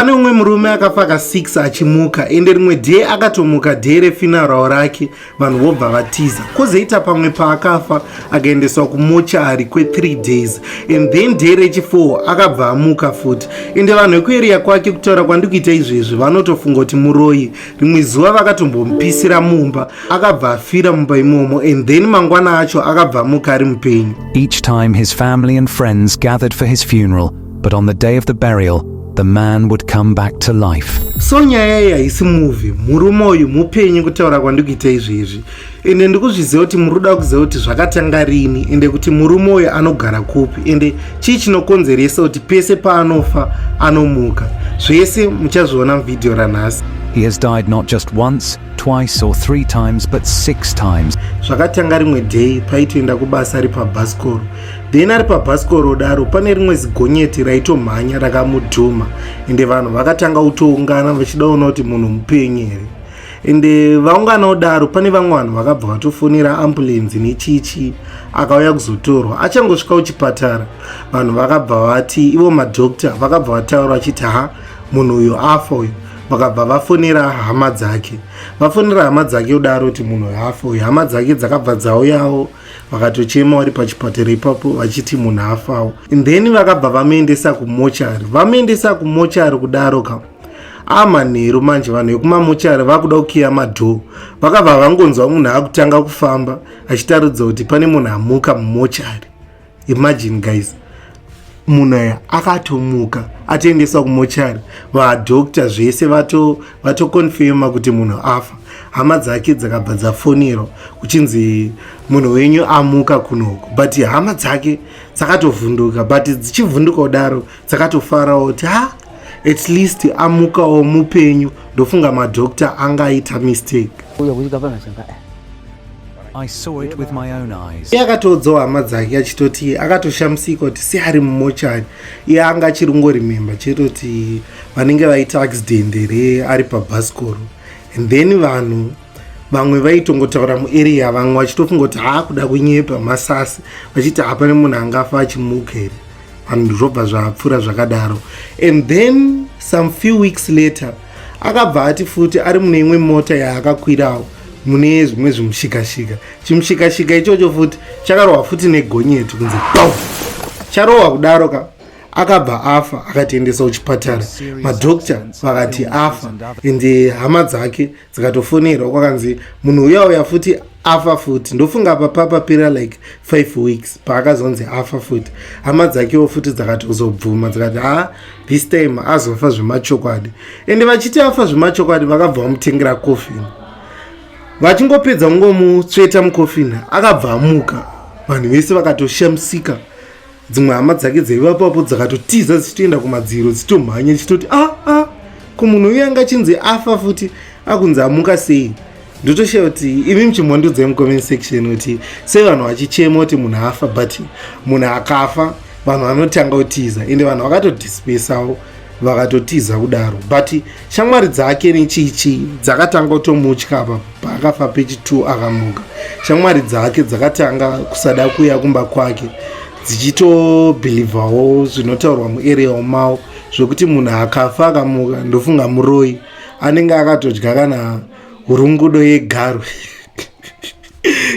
Pane umwe murume akafa ka6 achimuka ende rimwe day akatomuka day refuneral rake vanhu vobva vatiza. Kozoita pamwe paakafa akaendeswa kumochari kwe3 days and then day rechi4 akabva amuka futi. Ende vanhu vekueria kwake kutaura kwandikuita izvezvi vanotofunga kuti muroyi. Rimwe zuva vakatombomupisira mumba akabva afira mumba imomo and then mangwana acho akabva amuka ari mupenyu. Each time his family and friends gathered for his funeral, but on the day of the burial the man would come back to life. So nyaya iyi haisi movie, murume uyu mupenyu kutaura kwandikuita izvezvi. Ende ndikuzviziva kuti muruda kuziva kuti zvakatanga rini ende kuti murume uyu anogara kupi ende chii chinokonzeresa kuti pese paanofa anomuka. Zvese muchazviona muvidhio ranhasi. He has died not just once, twice or 3 times but 6 times. Zvakatanga rimwe day paitoenda kubasa ari pabhasikoro. Then ari pabhasikoro daro pane rimwe zigonyeti raitomhanya rakamudhuma ende vanhu vakatanga kutoungana vachidaona kuti munhu mupenyu here. Ende vaunganawo daro pane vamwe vanhu vakabva vatofonera ambulenzi nechichi akauya kuzotorwa. Achangosvika kuchipatara vanhu vakabva vati ivo madhokta vakabva vataura vachiti munhu uyu afa uyu. Vakabva vafonera hama dzake. Vafonera hama dzake kudaro kuti munhu afa uyu. Hama dzake dzakabva dzauyawo vakatochema vari pachipatara ipapo vachiti munhu afawo. And then vakabva vamuendesa kumochari. Vamuendesa kumochari kudaro ka amanheru manje vanhu vekumamochari vakuda kukiya madhoo. Vakabva vangonzwa munhu akutanga kufamba achitaridza kuti pane munhu amuka mumochari. Imagine guys. Munhu aya akatomuka atoendeswa kumochari. Vadhokta zvese vatokonfirma kuti munhu afa. Hama dzake dzakabva dzafonera kuchinzi munhu wenyu amuka kunoko. But hama dzake dzakatovhunduka. But dzichivhunduka kudaro dzakatofarawo kuti at least amukawo mupenyu. Ndofunga madhokta angaita mistake. I saw it with my own eyes. Akatodzawo hama dzake achitoti akatoshamsika kuti seari mumochari iye anga achirongorememba chetoti vanenge vaita accident ari pabhasikoro. And then vanhu vamwe vaitongotaura muarea vamwe vachitofunga kuti kuda kunyepa masasi vachiti hapane munhu angafa achimuka here. Vanhu zvobva zvapfuura zvakadaro. And then some few weeks later akabva ati futi ari mune imwe mota yaakakwirawo mune zvimwe zvimushikashika. Chimushikashika ichocho futi chakarohwa futi negonyeti kunzi charohwa kudaro ka akabva afa akatoendeswa kuchipatara. Madhokta vakati afa ende hama dzake dzikatofonerwa kwakanzi munhu uya futi afa futi. Ndofunga apa papapera like 5 weeks paakazonzi afa futi. Hama dzakewo futi dzakatozobvuma dzikati this time azofa zvemachokwadi. Ende vachiti afa zvemachokwadi vakabva vamutengera coffin. Vachingopedza kungomutsveta mukofini akabva amuka. Vanhu vese vakatoshamsika. Dzimwe hama dzake dzaivapapo dzakatotiza dzichitoenda kumadziro dzichitomhanya dzichitoti kumunhu uyu anga chinzi afa futi akunzi amuka sei. Ndotoshaya kuti imi muchimwandudzai mucomment section kuti sei vanhu vachichema kuti munhu afa but munhu akafa vanhu vanotanga kutiza ende vanhu vakatodispesawo vakatotiza kudaro. But shamwari dzake nechichi dzakatanga kutomutya paakafa pechi2 akamuka. Shamwari dzake dzakatanga kusada kuya kumba kwake dzichitobhilivhawo zvinotaurwa muarea umawo zvokuti munhu akafa akamuka ndofunga muroyi anenge akatodya kana hurungudo yegarwe.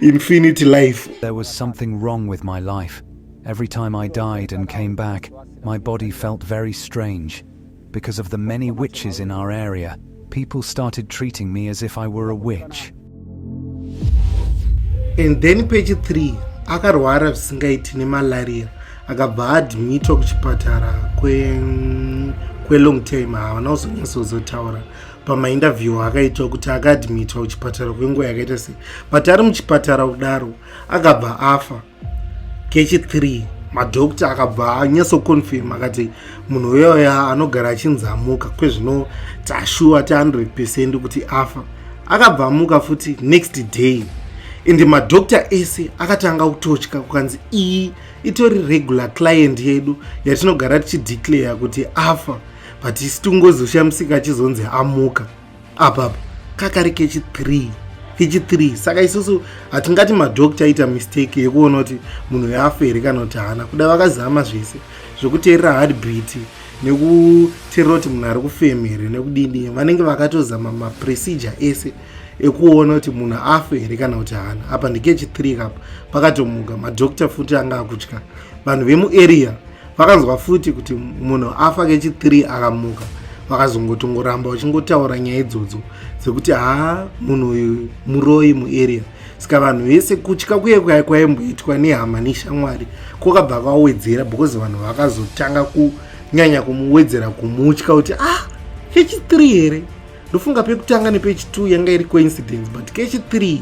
Infinity life. There was something wrong with my life. Every time I died and came back, my body felt very strange. Because of the many witches in our area, people started treating me as if I were a witch. And then page 3, akarwara zvisingaiti nemalaria. Akabva admitwa kuchipatara kwe long time havana kuzonyasozotaura. Pamainterview akaitwa kuti akadmitwa kuchipatara kwenguva yakaita sei. But ari muchipatara kudaro akabva afa. Kechi3 madhokta akabva anyasokonfirma akati munhu uyoya anogara achinzi amuka kwezvino tashuwa 100% kuti afa. Akabva amuka futi next day. Ende madhokta ese akatanga kutotya kukanzi iyi itori regular client yedu yatinogara tichideclare kuti afa but isitungozoshamsika achizonzi amuka. Apapo kakari kechi3 saka isusu hatingati madhokta aita mistake yekuona kuti munhu yafa here kana kuti haana. Kuda vakazama zvese zvokuteerera heartbeat nekuteerera kuti munhu ari kufemhere nekudini vanenge vakatozama maprocedure ese ekuona kuti munhu afe here kana kuti haana. Apa ndikechi 3 kapo pakatomuka madhokita futi anga akutya. Vanhu vemuarea vakanzwa futi kuti munhu afa kechi 3 akamuka, vakazongotongoramba vachingotaura nyaya idzodzo dzekuti munhu uyu muroyi muarea. Saka vanhu vese kutya kuye kwaimboitwa nehama neshamwari kwakabva kwawedzera, because vanhu vakazotanga kunyanya kumuwedzera kumutya kuti kechi 3 here. Ndofunga pekutanga nepechi 2 yanga iri coincidence, but kechi 3,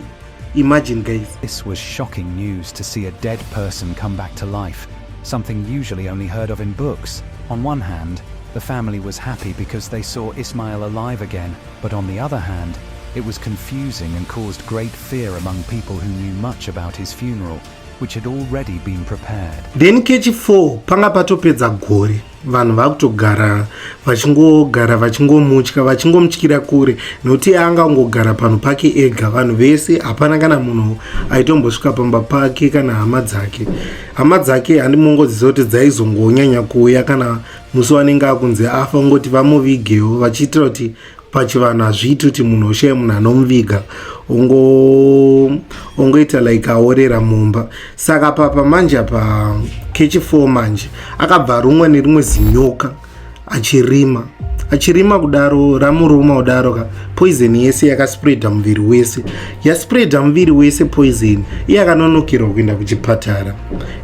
imagine guys. This was shocking news to see a dead person come back to life, something usually only heard of in books. On one hand, the family was happy because they saw Ismail alive again, but on the other hand, it was confusing and caused great fear among people who knew much about his funeral, which had already been prepared. Then kechi 4 panga patopedza gore, vanhu vakutogara vachingomutya vachingomutyira kure, nokuti angangogara pano pake ega. Vanhu vese hapana kana munhu aitombosvika pamba pake kana hama dzake. Hama dzake handimongoziva kuti dzaizongonyanya kuuya kana musi wanenge akunzi afa, ngoti vamuvigewo vachiitira kuti pachivanhu hazviiti kuti munhu ushaya munhu anomuviga ongoita like aorera mumba. Saka papa manje pa kechi 4 manje akabva rumwe nerimwe zinyoka achirima kudaro, ramuruma kudaro ka poison yese yakaspreada muviri wese. Yaspreada muviri wese poison, iye akanonokerwa kuenda kuchipatara.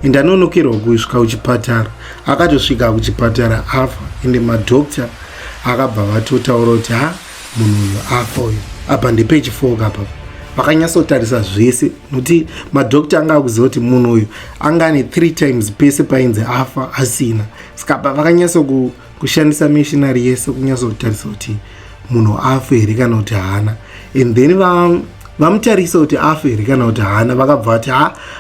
Ende anonokerwa kusvika kuchipatara, akatosvika kuchipatara afa. Ende madhokita akabva vatotaura kuti munhu uyu afa uyu. Apa ndepechi 4 kapa vakanyatsotarisa zvese, nokuti madhokita anga akuziva kuti munhu uyu anga ane 3 times pese painzi afa asina. Saka vakanyatso kushandisa missionary yese kunyatsotarisa kuti munhu afa here kana kuti haana. And then vamutarisa kuti afa here kana kuti haana, vakabva vati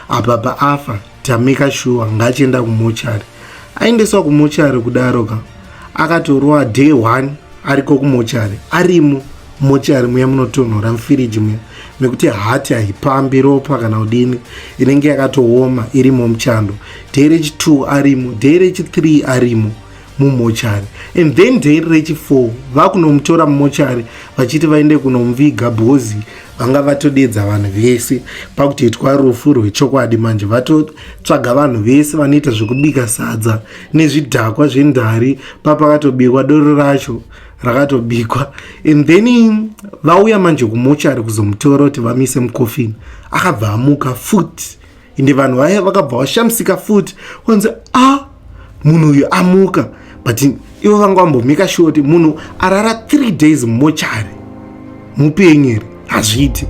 apa afa tameka sure ngachienda kumochari. Aendeswa kumochari kudaro ka akatorwa day 1 ariko kumochari, arimo mochari muya munotonhora mufiriji muya, nekuti hati haipambi ropa kana udini, inenge yakatooma irimo muchando. Day rechi 2 arimo, day rechi 3 arimo mumochari. And then day rechi 4 vakunomutora mumochari vachiti vaende kunomuviga, bhozi vanga vatodedza vanhu vese pakutoitwa rufu rwechokwadi. Manje vatotsvaga vanhu vese vanoita zvekubika sadza nezvidhakwa zvendari, papakatobikwa doro racho rakatobikwa. And then vauya manje kumochari kuzomutora kuti vamise mukofini. Akabva amuka futi, ende vanhu vaya vakabva vashamisika futi wanzi munhu uyu amuka. But ivo vanga vambomeka sure kuti munhu arara 3 days mumochari mupenyeri hazviiti,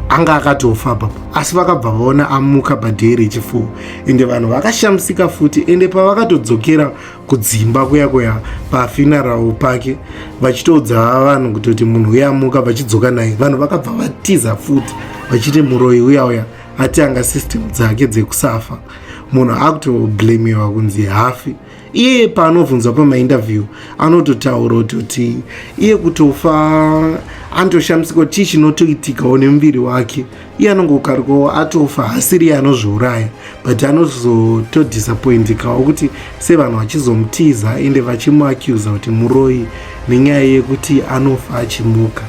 anga akatofa papa. Asi vakabva vaona amuka padhei rechi 4. Ende vanhu vakashamisika futi. Ende pavakatodzokera kudzimba kuya pafuneral pake vachitodza vanhu kutoti munhu uya amuka, vachidzoka naye, vanhu vakabva vatiza futi vachiti muroyi uya atanga system dzake dzekusafa. Munhu akutoblamewa kunzi hafi. Iye paanobvunzwa pamainterview anototaura kuti iye kutofa anotoshamisika kuti chinotoitikawo nemuviri wake. Iye anongokarikawo atofa, hasiri anozviuraya, but anozotodisappointikawo kuti sevanhu vachizomutiza ende vachimuacuza kuti muroyi nenyaya yekuti anofa achimuka.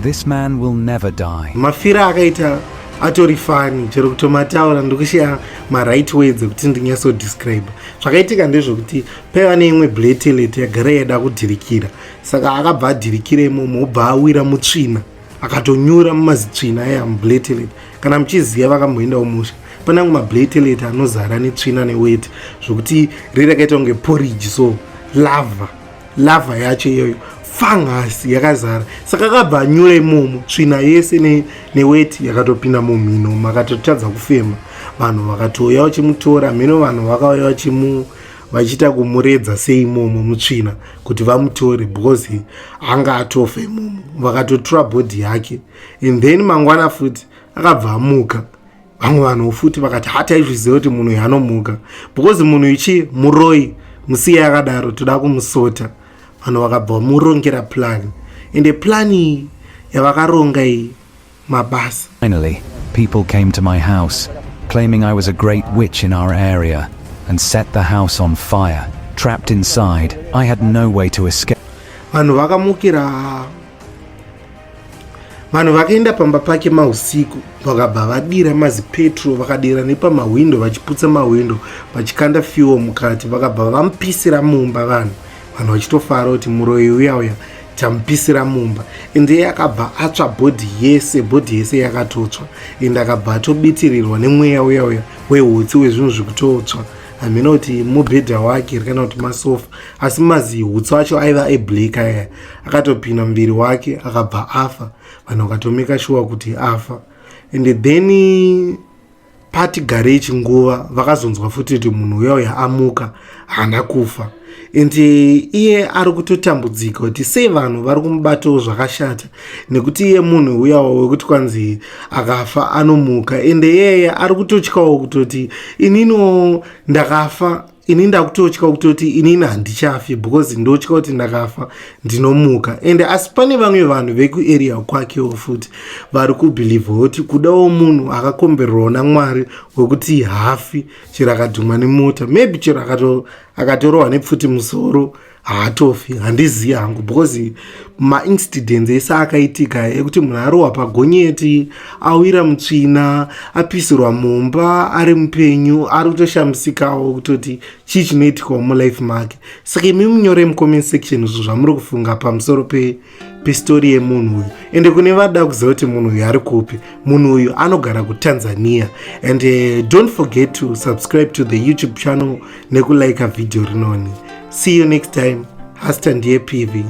This man will never die. Mafira akaita atori fani, chero kutomataura ndokushaya right words kuti ndinyatsodescribe. Zvakaitika ndezvokuti paiva neimwe platelet yagara yaida kudhirikira, saka akabva adhirikira imomo obva awira mutsvina, akatonyura mumazitsvina aya muplatelet. Kana muchiziva vakamboendawo musha, pane amwe maplatelet anozara netsvina neweti zvokuti rirakaita kunge porridge, so lava yacho iyoyo fungus yakazara. Saka akabva anyura imomo, tsvina yese neweti yakatopinda mumhino, makatotadza kufema. Vanhu vakatouya vachimutora, mhino vanhu vakauya vachiita kumuredza seimomo mutsvina kuti vamutore, because anga atofa imomo. Vakatotora bhodhi yake. And then mangwana futi akabva amuka. Vamwe vanhu futi vakati hataizviziva kuti munhu anomuka, because munhu ichi muroyi, musiya akadaro toda kumusota. Vanhu vakabva murongera plan, ende plani yavakaronga iyi mabasa. Finally, people came to my house, claiming I was a great witch in our area. and set the house on fire. Trapped inside, I had no way to escape. Vanhu vakaenda pamba pake mausiku vakabva vadira mazipetro vakadira nepamawindo vachiputsa mawindo vachikanda fuel mukati vakabva vamupisira mumba vanhu vachitofara kuti muroyi uya tamupisira mumba ende akabva atsva bhodhi yese yakatotsva ende akabva atobitirirwa nemweya uya wehutsi wezvinhu zvikutotsva hamina kuti mubhedha wake kana kuti masofa asi mazi hutsi wacho aiva eblack aya akatopinda muviri wake akabva afa vanhu vakatomeka shuwa kuti afa and then pati garage nguva vakazonzwa futi kuti munhu uya amuka haana kufa ende iye ari kutotambudzika kuti sei vanhu vari kumubatawo zvakashata nekuti iye munhu uya wekuti kwanzi akafa anomuka ende iyeye ari kutotyawo kutoti inino ndakafa ini ndakutotya kutoti inini handichafi because ndotya kuti ndakafa ndinomuka ende asi pane vamwe vanhu vekuarea kwakewo futi vari kubhilivha kuti kudawo munhu akakombererwa naMwari wekuti hafi chero akadhumwa nemota maybe chero akatorohwa nepfuti musoro haatofi handizivi hangu because maincidents ese akaitika ekuti munhu arohwa pagonyeti awira mutsvina apisirwa mumba ari mupenyu ari kutoshamisikawo kutoti chii chinoitikawo mulife make saka imi munyore mucomment section izvo zvamuri kufunga pamusoro pestori yemunhu uyu ende kune vada kuziva kuti munhu uyu ari kupi munhu uyu anogara kuTanzania and don't forget to subscribe to the YouTube channel nekulike video rinoni. See you next time. Hasta ndiye PV.